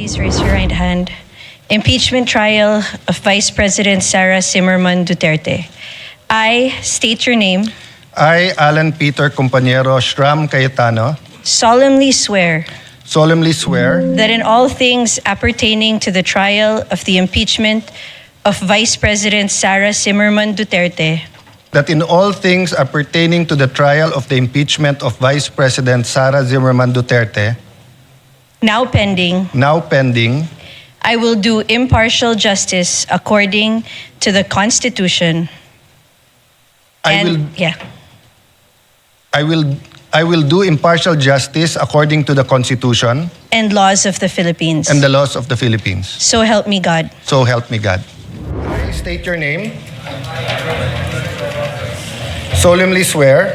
please raise your right hand. Impeachment trial of Vice President Sara Zimmerman Duterte. I state your name. I, Alan Peter Compañero Shram Cayetano, Solemnly swear solemnly swear that in all things appertaining to the trial of the impeachment of Vice President Sara Zimmerman Duterte, that in all things appertaining to the trial of the impeachment of Vice President Sara Zimmerman Duterte, now pending, I will do impartial justice according to the Constitution. I will do impartial justice according to the Constitution and laws of the Philippines. and the laws of the Philippines. So help me God. So help me God. I state your name. Solemnly swear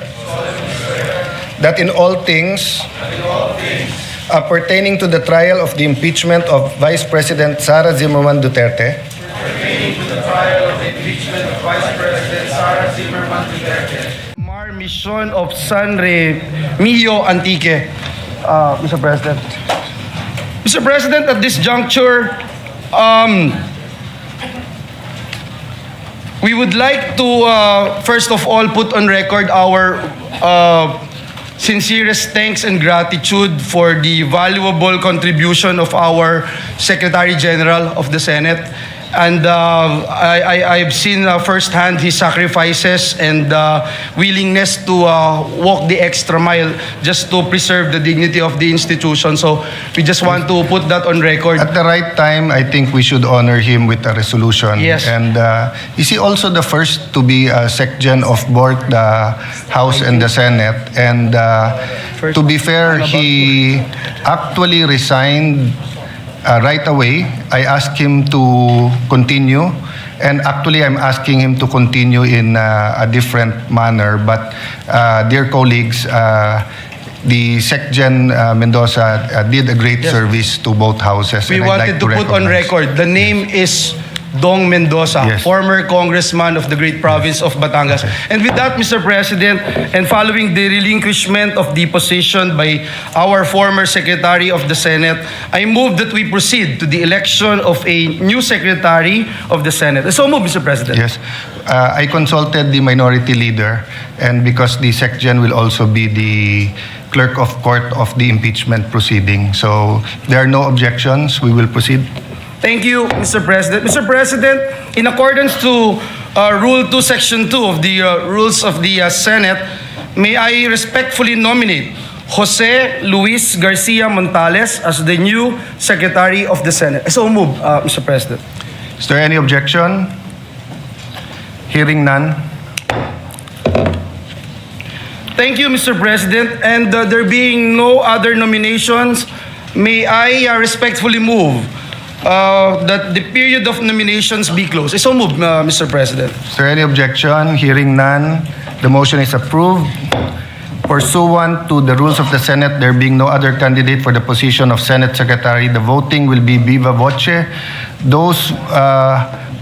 that in all things appertaining to the trial of the impeachment of Vice President Sara Zimmerman Duterte, Mar Mission of San Remigio Antique. Mr. President. Mr. President, at this juncture, we would like to first of all put on record our sincerest thanks and gratitude for the valuable contribution of our Secretary General of the Senate. And I've seen firsthand his sacrifices and willingness to walk the extra mile just to preserve the dignity of the institution. So we just want to put that on record. at the right time, I think we should honor him with a resolution. Yes. And is he also the first to be a SecGen of both the House and the Senate? And to be fair, he actually resigned right away. I asked him to continue, and actually I'm asking him to continue in a different manner. But dear colleagues, the SecGen Mendoza did a great Yes. service to both houses. We and I'd wanted like to put on recognize- record, the name is Dong Mendoza, Yes. former congressman of the great province of Batangas. And with that, Mr. President, and following the relinquishment of the position by our former Secretary of the Senate, I move that we proceed to the election of a new Secretary of the Senate. So move, Mr. President. Yes. I consulted the minority leader, and because the SecGen will also be the clerk of court of the impeachment proceeding. So if there are no objections, we will proceed. Thank you, Mr. President. Mr. President, in accordance to Rule 2, Section 2 of the Rules of the Senate, may I respectfully nominate Jose Luis Garcia Montales as the new Secretary of the Senate. So move, Mr. President. Is there any objection? Hearing none. Thank you, Mr. President. And there being no other nominations, may I respectfully move that the period of nominations be closed. So move, Mr. President. Is there any objection? Hearing none. The motion is approved. Pursuant to the rules of the Senate, there being no other candidate for the position of Senate Secretary, the voting will be viva voce. Those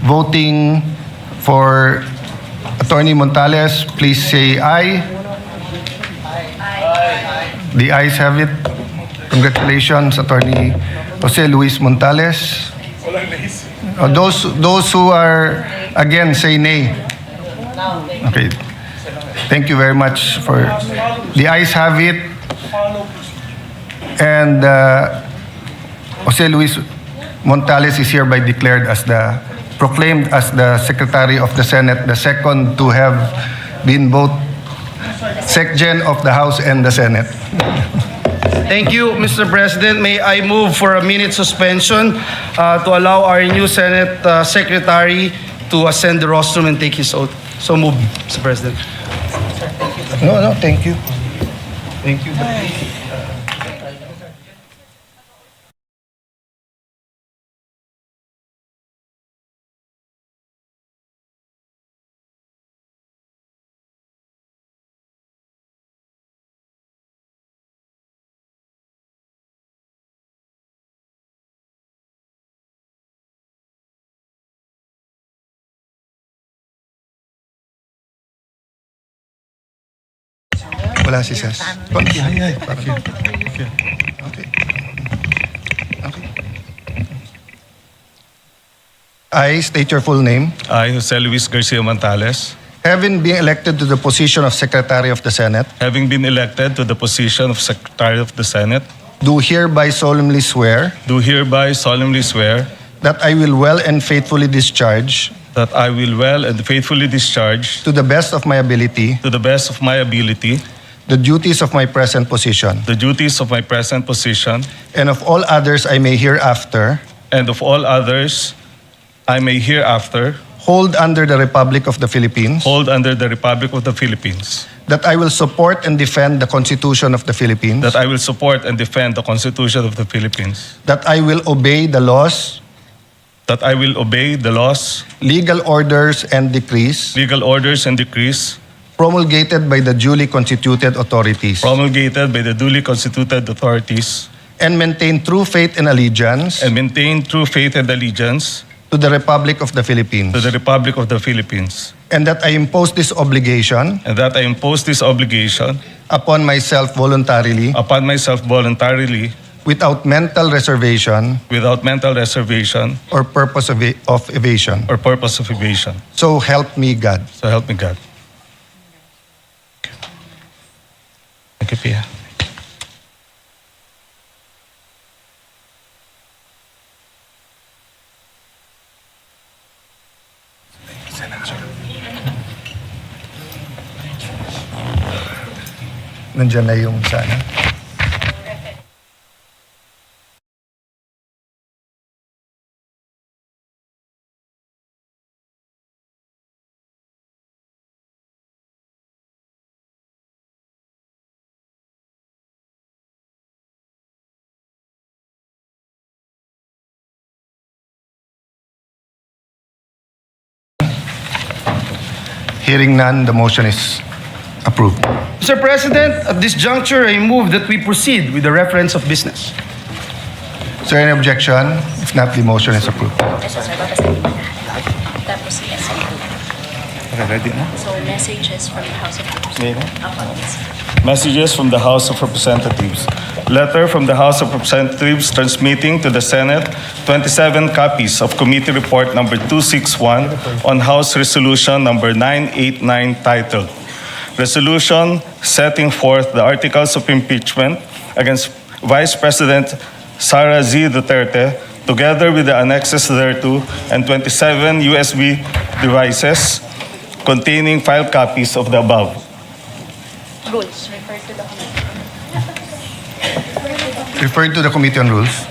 voting for Attorney Montales, please say aye. The ayes have it. Congratulations, Attorney Jose Luis Montales. Those who are against, say nay. Okay. Thank you very much for the ayes have it. And Jose Luis Montales is hereby declared as proclaimed as the Secretary of the Senate, the second to have been both SecGen of the House and the Senate. Thank you, Mr. President. May I move for a minute suspension to allow our new Senate Secretary to ascend the rostrum and take his oath. So move, Mr. President. No, thank you. Thank you. Wala si Sas. Okay. Okay. I state your full name. I, Jose Luis Garcia Montales, Having been elected to the position of Secretary of the Senate, having been elected to the position of Secretary of the Senate, do hereby solemnly swear do hereby solemnly swear that I will well and faithfully discharge, that I will well and faithfully discharge, to the best of my ability, to the best of my ability, the duties of my present position, the duties of my present position, and of all others I may hereafter and of all others I may hereafter hold under the Republic of the Philippines, hold under the Republic of the Philippines, that I will support and defend the Constitution of the Philippines, that I will support and defend the Constitution of the Philippines, that I will obey the laws, that I will obey the laws, legal orders, and decrees legal orders, and decrees promulgated by the duly constituted authorities, promulgated by the duly constituted authorities, and maintain true faith and allegiance and maintain true faith and allegiance to the Republic of the Philippines, to the Republic of the Philippines, and that I impose this obligation and that I impose this obligation upon myself voluntarily, upon myself voluntarily, without mental reservation without mental reservation or purpose of evasion. or purpose of evasion. So help me God. So help me God. Thank you, Pia. Nandiyan na yung sana. Hearing none, the motion is approved. Mr. President, at this juncture, I move that we proceed with the reference of business. Is there any objection? If not, the motion is approved. Tapos yes. So messages from the House of Representatives. Messages from the House of Representatives. Letter from the House of Representatives transmitting to the Senate 27 copies of Committee Report number 261 on House Resolution number 989 titled Resolution Setting Forth the Articles of Impeachment against Vice President Sara Z. Duterte, together with the annexes thereto, and 27 USB devices containing file copies of the above. Rules referred to the committee. Referred to the Committee on Rules.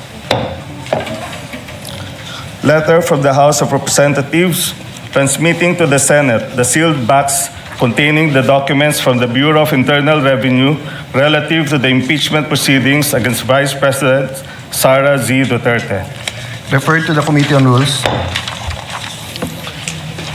Letter from the House of Representatives transmitting to the Senate the sealed box containing the documents from the Bureau of Internal Revenue relative to the impeachment proceedings against Vice President Sara Z. Duterte. Referred to the Committee on Rules.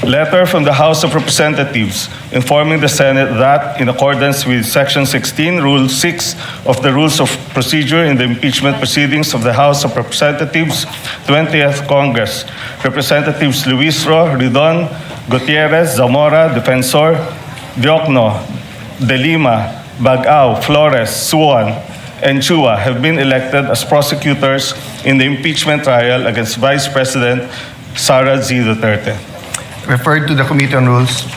Letter from the House of Representatives informing the Senate that, in accordance with Section 16, Rule 6 of the Rules of Procedure in the impeachment proceedings of the House of Representatives, 20th Congress, Representatives Luisro, Ridon, Gutierrez, Zamora, Defensor, Diokno, De Lima, Bagao, Flores, Suwan, and Chua have been elected as prosecutors in the impeachment trial against Vice President Sara Z. Duterte. Referred to the Committee on Rules.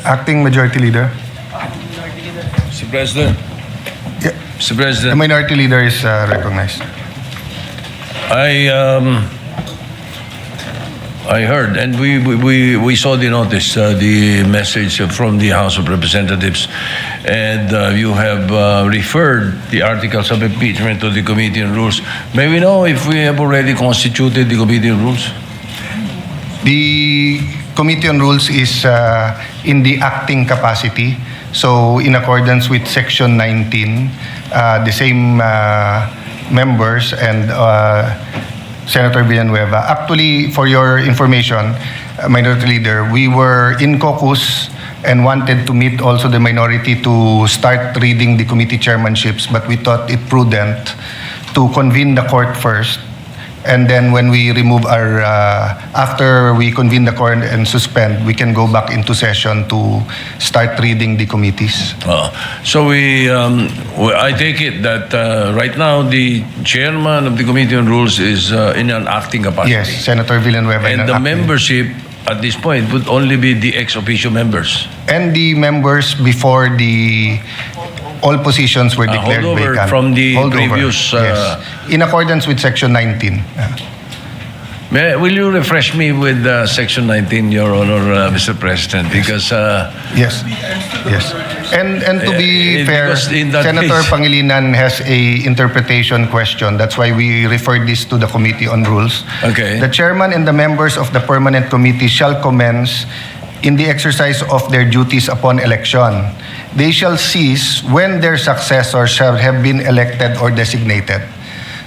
Acting Majority Leader. Mr. President. Yeah, Mr. the President, Minority Leader is recognized. I heard, and we saw the notice, the message from the House of Representatives, and you have referred the articles of impeachment to the Committee on Rules. May we know if we have already constituted the Committee on Rules? The Committee on Rules is in the acting capacity. So in accordance with Section 19, the same members and Senator Villanueva. Actually, for your information, Minority Leader, we were in caucus and wanted to meet also the minority to start reading the committee chairmanships, but we thought it prudent to convene the court first And then when we remove our, after we convene the quorum and suspend, we can go back into session to start reading the committees. So I take it that right now the chairman of the Committee on Rules is in an acting capacity. Yes, Senator Villanueva. And the membership at this point would only be the ex officio members. And the members before the all positions were declared holdover vacant. from the Holdover, previous, yes. In accordance with Section 19. Will you refresh me with Section 19, Your Honor, Mr. President? Because Yes. And to be fair, because in that Senator case- Pangilinan has a interpretation question. That's why we referred this to the Committee on Rules. Okay. The chairman and the members of the permanent committee shall commence in the exercise of their duties upon election. They shall cease when their successors shall have been elected or designated.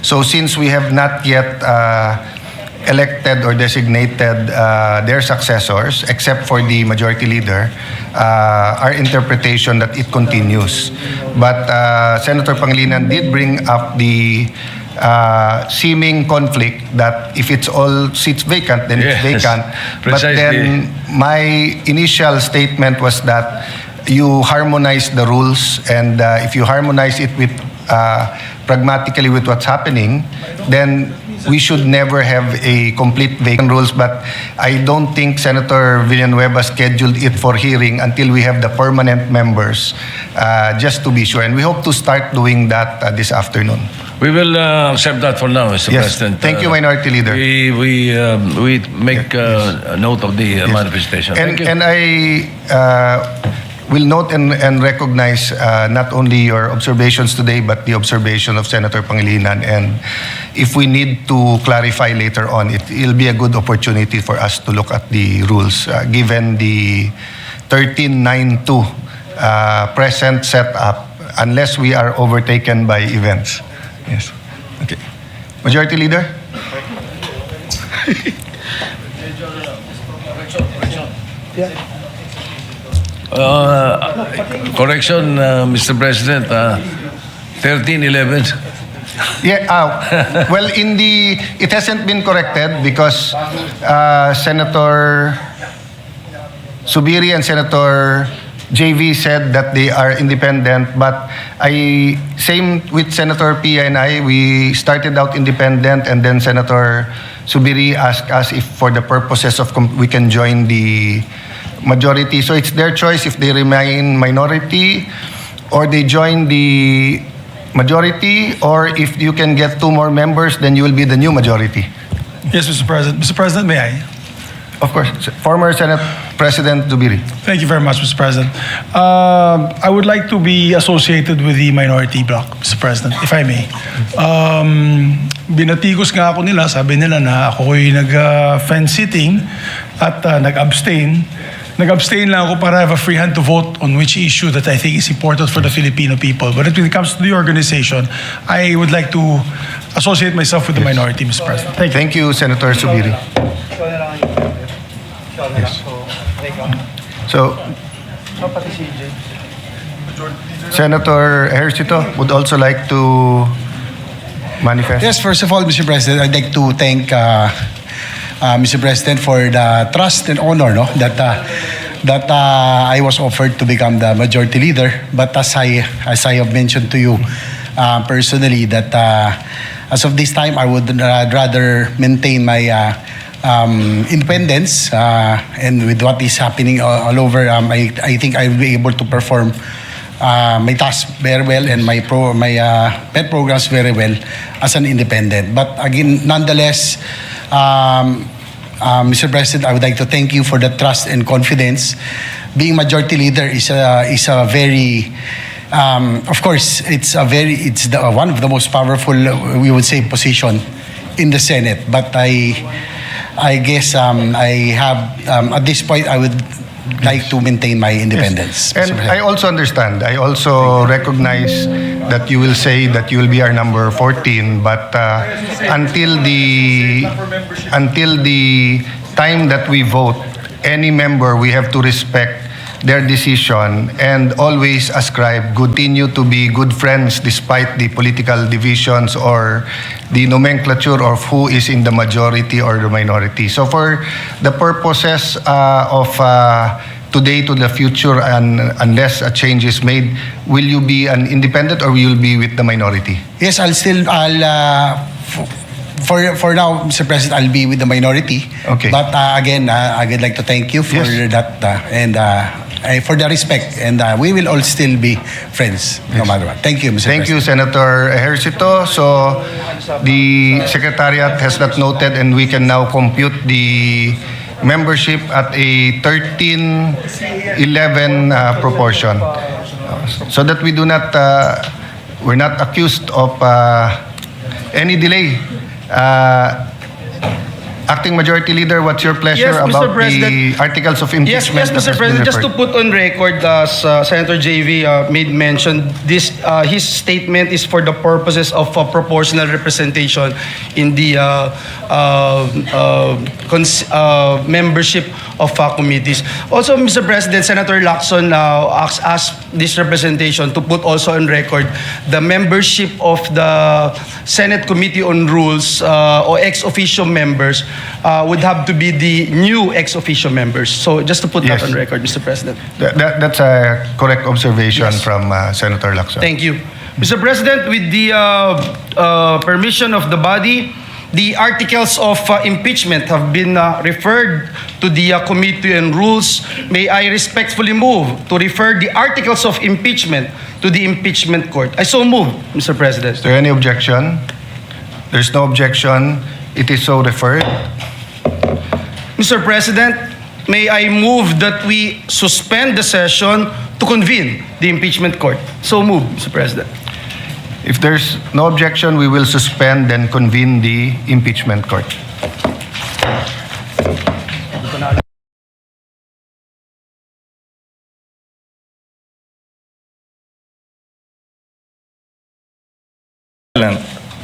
So since we have not yet elected or designated their successors, except for the majority leader, our interpretation that it continues. But Senator Pangilinan did bring up the seeming conflict that if it's all seats vacant, then it's Yes, vacant. But precisely. then my initial statement was that you harmonize the rules, and if you harmonize it with pragmatically with what's happening, then we should never have a complete vacant rules. But I don't think Senator Villanueva scheduled it for hearing until we have the permanent members, just to be sure. And we hope to start doing that this afternoon. we will accept that for now, Mr. Yes. President. Thank you, Minority Leader. We make a note of the manifestation. Thank you. And I will note and recognize not only your observations today, but the observation of Senator Pangilinan. And if we need to clarify later on, it'll be a good opportunity for us to look at the rules, given the 1392 present setup, unless we are overtaken by events. Yes. Okay. Majority Leader? Correction, Mr. President. 1311. Yeah, well, it hasn't been corrected because Senator Subiri and Senator JV said that they are independent, but same with Senator Pia and I, we started out independent, and then Senator Subiri asked us if for the purposes of we can join the majority. So it's their choice if they remain minority or they join the majority, or if you can get two more members, then you will be the new majority. Yes, Mr. President. Mr. President, may I? Of course. Former Senate President Zubiri. Thank you very much, Mr. President. I would like to be associated with the minority bloc, Mr. President, if I may. Binatigos nga ako nila, sabi nila na ako'y nag-fence sitting at nag-abstain. Nag-abstain lang ako para have a free hand to vote on which issue that I think is important for the Filipino people. But when it comes to the organization, I would like to associate myself with the minority, Mr. President. Thank you. Thank you, Senator Zubiri. Yes. So, Senator Ejercito would also like to manifest. Yes, first of all, Mr. President, I'd like to thank Mr. President for the trust and honor that I was offered to become the majority leader. But as I have mentioned to you personally, that as of this time, I would rather maintain my independence, and with what is happening all over, I think I will be able to perform my tasks very well and my pet programs very well as an independent. But again, nonetheless, Mr. President, I would like to thank you for the trust and confidence. Being majority leader is a very of course, it's one of the most powerful, we would say, position in the Senate. But I guess I have at this point I would like to maintain my independence. Yes. And I also understand. I also recognize that you will say that you will be our number 14, but until the time that we vote, any member, we have to respect their decision and always ascribe continue to be good friends despite the political divisions or the nomenclature of who is in the majority or the minority. So for the purposes of today to the future, and unless a change is made, will you be an independent or will you be with the minority? Yes, for now, Mr. President, I'll be with the minority. Okay. But again, I would like to thank you for Yes. that and for the respect. And we will all still be friends, no matter what. Thank you, Mr. Thank you, President. Senator Ejercito. So the Secretariat has that noted and we can now compute the membership at a 13-11 proportion. So that we do not, we're not accused of any delay. Acting Majority Leader, what's your pleasure Yes, Mr. about the President. articles of Yes, impeachment? Mr. President, just to put on record, as Senator JV made mention, his statement is for the purposes of proportional representation in the membership of committees. Also, Mr. President, Senator Lacson asked this representation to put also on record the membership of the Senate Committee on Rules or ex officio members would have to be the new ex officio members. So just to put Yes. that on record, Mr. President. That's a correct observation from Senator Lacson. Thank you. Mr. President, with the permission of the body, the articles of impeachment have been referred to the Committee on Rules. May I respectfully move to refer the articles of impeachment to the impeachment court. I so move, Mr. President. Is there any objection? There's no objection. It is so referred. Mr. President, may I move that we suspend the session to convene the impeachment court. So move, Mr. President. If there's no objection, we will suspend and convene the impeachment court.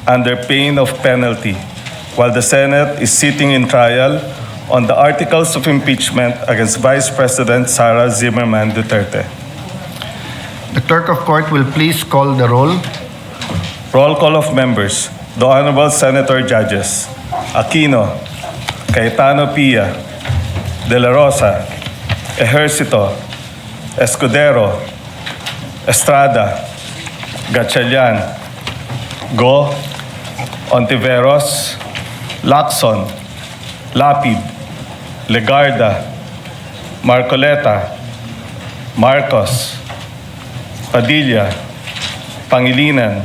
Under pain of penalty, while the Senate is sitting in trial on the articles of impeachment against Vice President Sara Zimmerman Duterte. The clerk of court will please call the roll. Roll call of members. The Honorable Senator Judges: Aquino, Cayetano Pia, De La Rosa, Ejercito, Escudero, Estrada, Gatchalian, Go, Ontiveros, Lacson, Lapid, Legarda, Marcoleta, Marcos, Padilla, Pangilinan,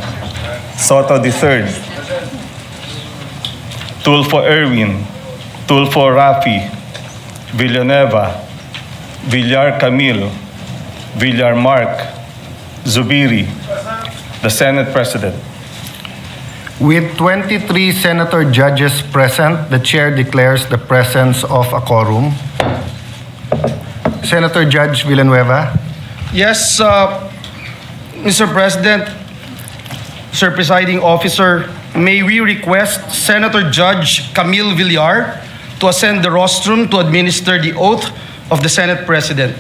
Soto III, Tulfo Erwin, Tulfo Rafi, Villanueva, Villar Camille, Villar Mark, Zubiri, the Senate President. With 23 senator judges present, the chair declares the presence of a quorum. Senator Judge Villanueva. Yes, Mr. President, Sir Presiding Officer, may we request Senator Judge Camille Villar to ascend the rostrum to administer the oath of the Senate President.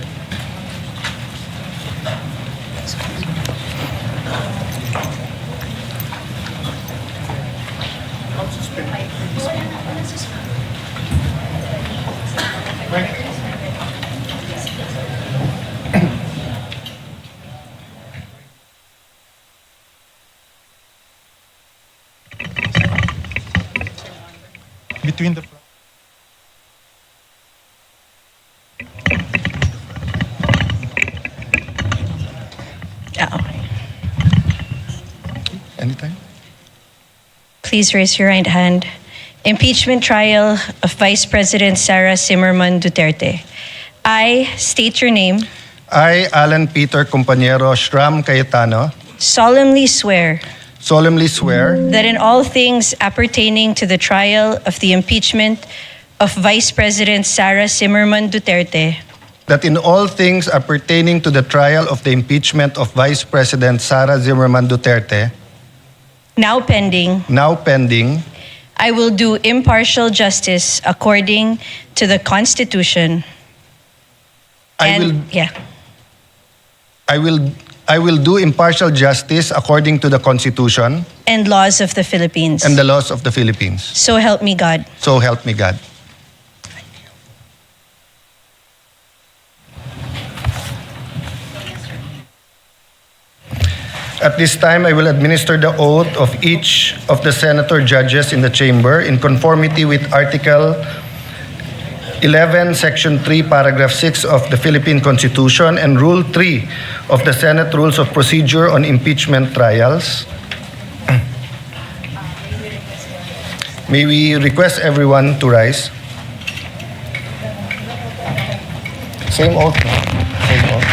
Between the Anytime. Please raise your right hand. Impeachment trial of Vice President Sara Zimmerman Duterte. I state your name. I, Alan Peter Compañero Shram Cayetano, Solemnly swear solemnly swear that in all things appertaining to the trial of the impeachment of Vice President Sara Zimmerman Duterte, that in all things appertaining to the trial of the impeachment of Vice President Sara Zimmerman Duterte, now pending, I will do impartial justice according to the Constitution I will do impartial justice according to the Constitution and laws of the Philippines. and the laws of the Philippines. So help me God. So help me God. At this time, I will administer the oath of each of the senator judges in the chamber in conformity with Article 11, Section 3, Paragraph 6 of the Philippine Constitution and Rule 3 of the Senate Rules of Procedure on Impeachment Trials. May we request everyone to rise. Same oath. No? Same oath.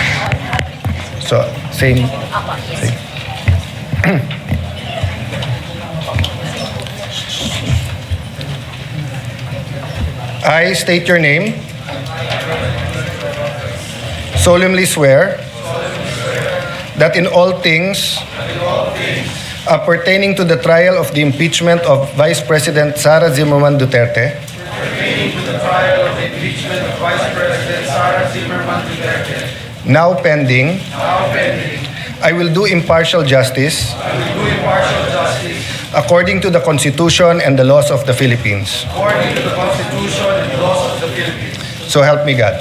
So, same. I state your name. Solemnly swear that in all things pertaining to the trial of the impeachment of Vice President Sara Zimmerman Duterte, now pending, I will do impartial justice according to the Constitution and the laws of the Philippines. So help me God.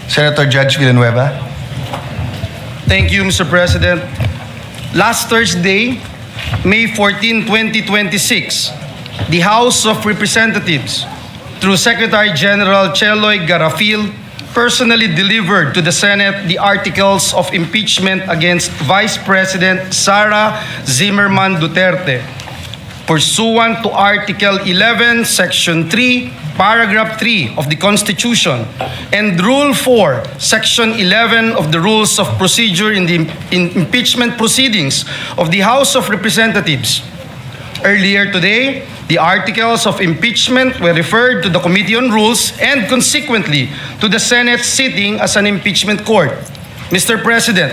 Senator Judge Villanueva. Thank you, Mr. President. Last Thursday, May 14, 2026, the House of Representatives, through Secretary General Itutuloy personally delivered to the Senate the articles of impeachment against Vice President Sara Zimmerman Duterte, pursuant to Article 11, Section 3, Paragraph 3 of the Constitution and Rule 4, Section 11 of the Rules of Procedure in the impeachment proceedings of the House of Representatives. Earlier today, the articles of impeachment were referred to the Committee on Rules and consequently to the Senate sitting as an impeachment court. Mr. President,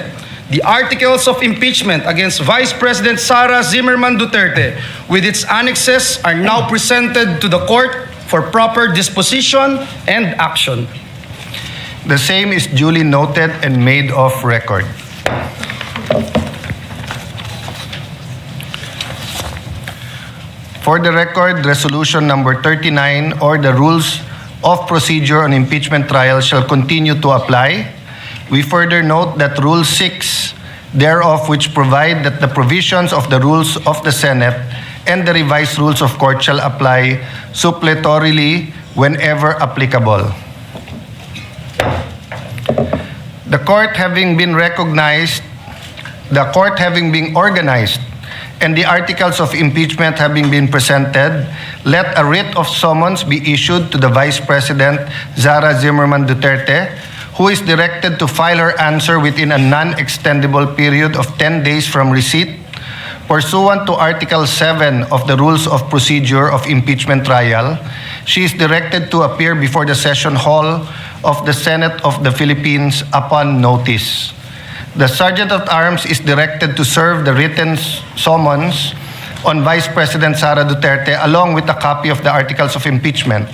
the articles of impeachment against Vice President Sara Zimmerman Duterte with its annexes are now presented to the court for proper disposition and action. The same is duly noted and made of record. For the record, Resolution Number 39 or the Rules of Procedure on Impeachment Trial shall continue to apply. We further note that Rule 6 thereof, which provide that the provisions of the rules of the Senate and the revised rules of court shall apply suppletorily whenever applicable. The court having been organized, and the articles of impeachment having been presented, let a writ of summons be issued to the Vice President Sara Zimmerman Duterte, who is directed to file her answer within a non-extendable period of 10 days from receipt. Pursuant to Article 7 of the Rules of Procedure of Impeachment Trial, she is directed to appear before the Session Hall of the Senate of the Philippines upon notice. The Sergeant at Arms is directed to serve the written summons on Vice President Sara Duterte along with a copy of the articles of impeachment.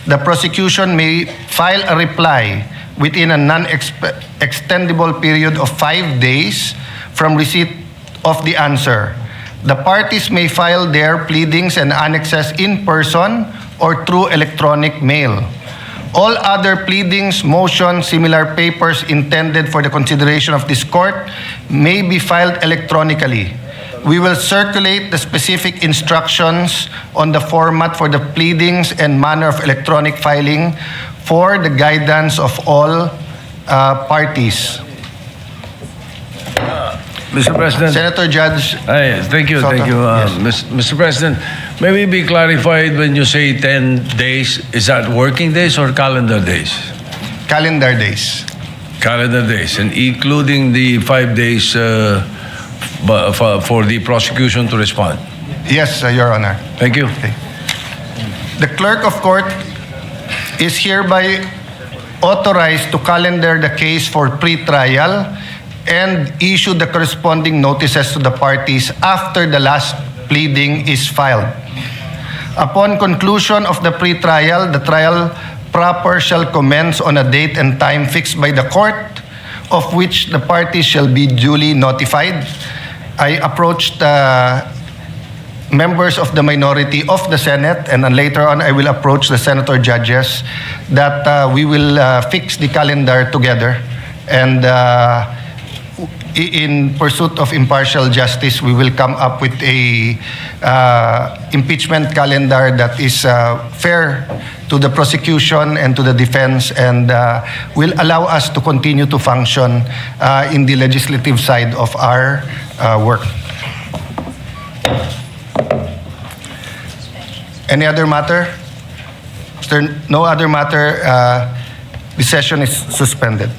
The prosecution may file a reply within a non-extendable period of 5 days from receipt of the answer. The parties may file their pleadings and annexes in person or through electronic mail. All other pleadings, motions, similar papers intended for the consideration of this court may be filed electronically. We will circulate the specific instructions on the format for the pleadings and manner of electronic filing for the guidance of all parties. Mr. President. Senator Judge. Thank you. Yes. Mr. President, may we be clarified when you say 10 days, is that working days or calendar days? Calendar days. Calendar days, and including the 5 days for the prosecution to respond. Yes, Your Honor. Thank you. Okay. The clerk of court is hereby authorized to calendar the case for pre-trial and issue the corresponding notices to the parties after the last pleading is filed. Upon conclusion of the pre-trial, the trial proper shall commence on a date and time fixed by the court, of which the parties shall be duly notified. I approached members of the minority of the Senate, and then later on I will approach the senator judges that we will fix the calendar together, and in pursuit of impartial justice, we will come up with a impeachment calendar that is fair to the prosecution and to the defense, and will allow us to continue to function in the legislative side of our work. Any other matter? If there no other matter, the session is suspended.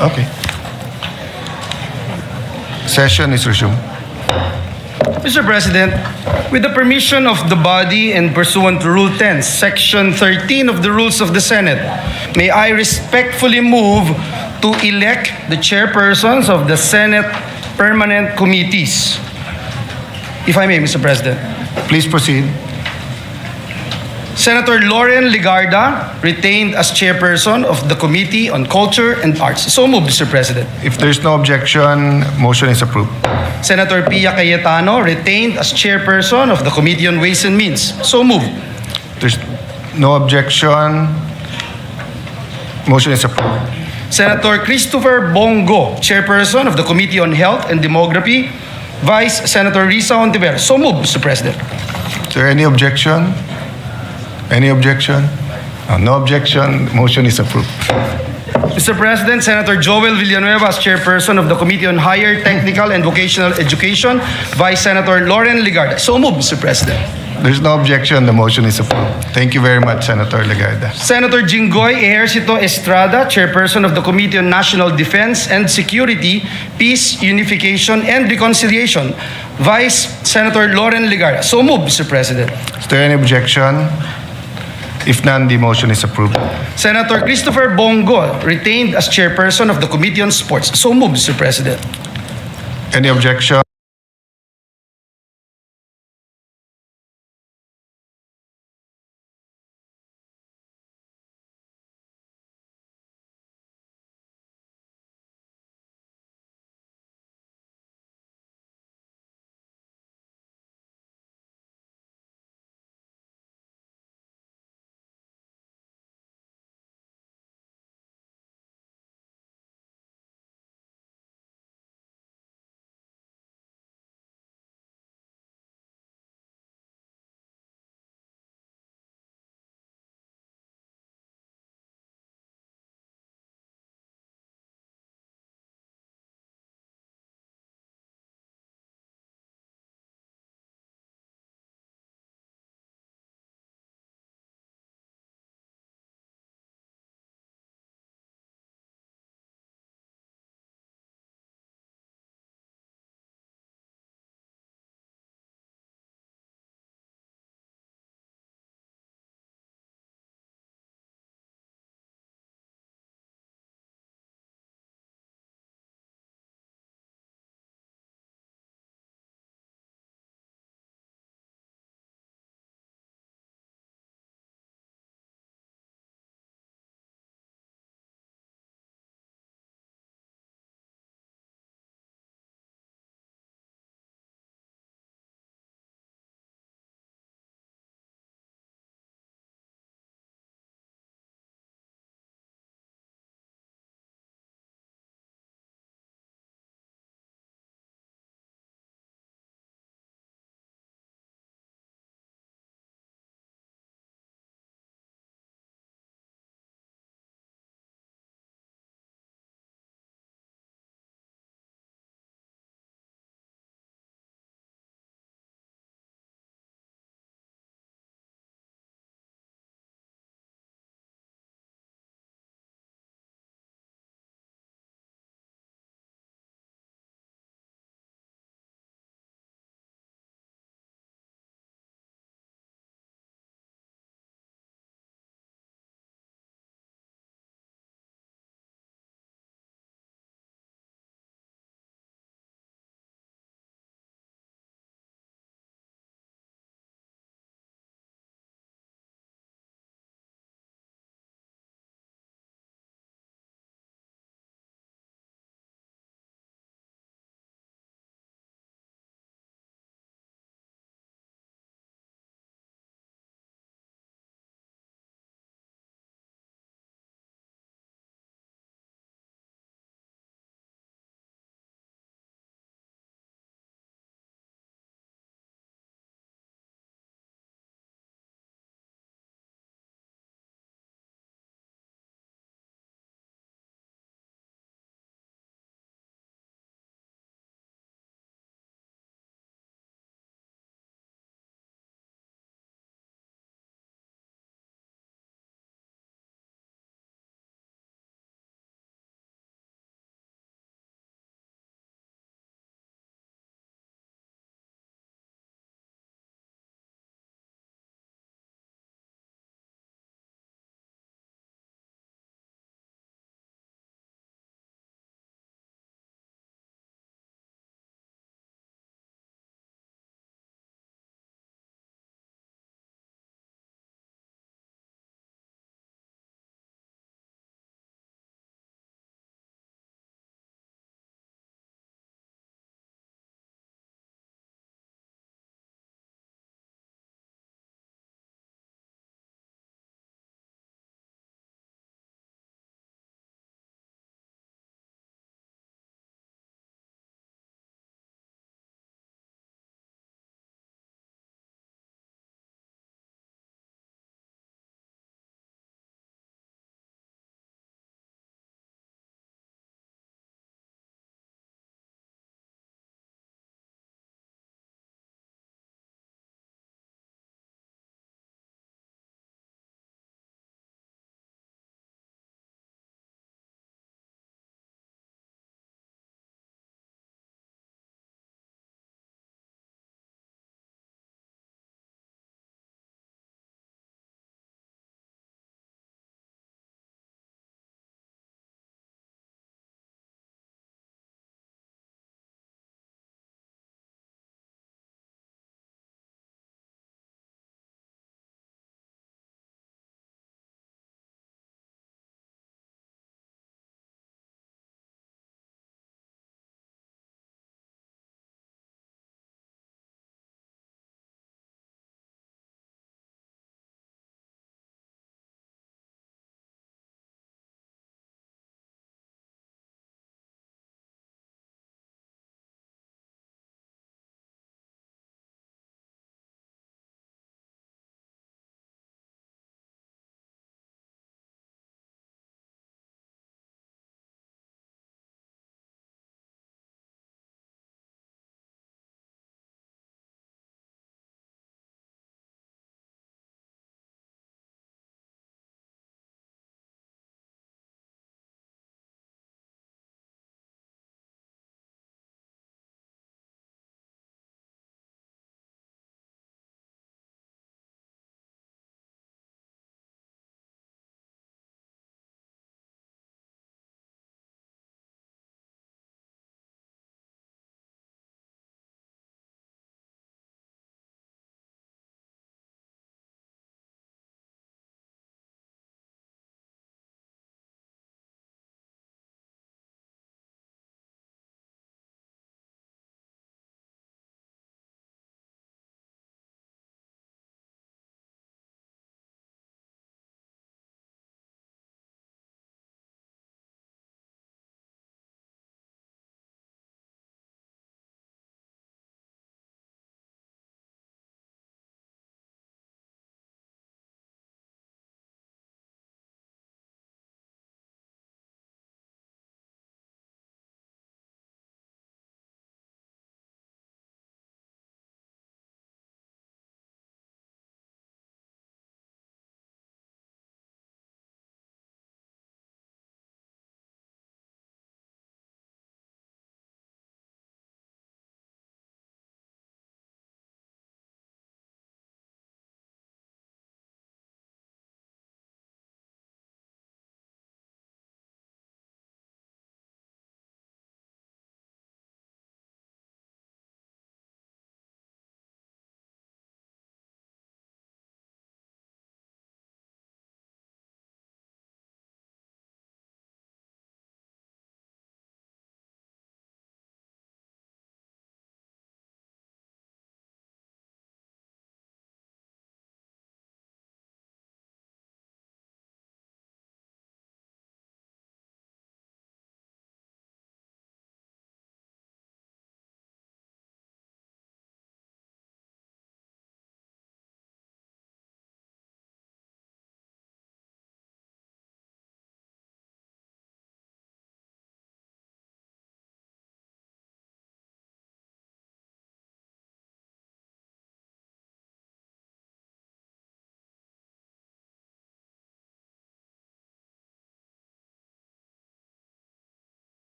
Okay. Session is resumed. Mr. President, with the permission of the body and pursuant to Rule 10, Section 13 of the Rules of the Senate, may I respectfully move to elect the chairpersons of the Senate permanent committees. If I may, Mr. President. Please proceed. Senator Lauren Legarda, retained as chairperson of the Committee on Culture and Arts. So moved, Mr. President. If there's no objection, motion is approved. Senator Pia Cayetano, retained as chairperson of the Committee on Ways and Means. So moved. There's no objection, motion is approved. Senator Christopher Bongo, chairperson of the Committee on Health and Demography. Vice Senator Risa Ontiveros. So moved, Mr. President. Is there any objection? Any objection? No objection, motion is approved. Mr. President, Senator Joel Villanueva as chairperson of the Committee on Higher Technical and Vocational Education. Vice Senator Lauren Legarda. So moved, Mr. President. There's no objection, the motion is approved. Thank you very much, Senator Legarda. Senator Jinggoy Ejercito Estrada, chairperson of the Committee on National Defense and Security, Peace, Unification, and Reconciliation. Vice Senator Lauren Legarda. So moved, Mr. President. Is there any objection? If none, the motion is approved. Senator Christopher Bongo, retained as chairperson of the Committee on Sports. So moved, Mr. President. Any objection?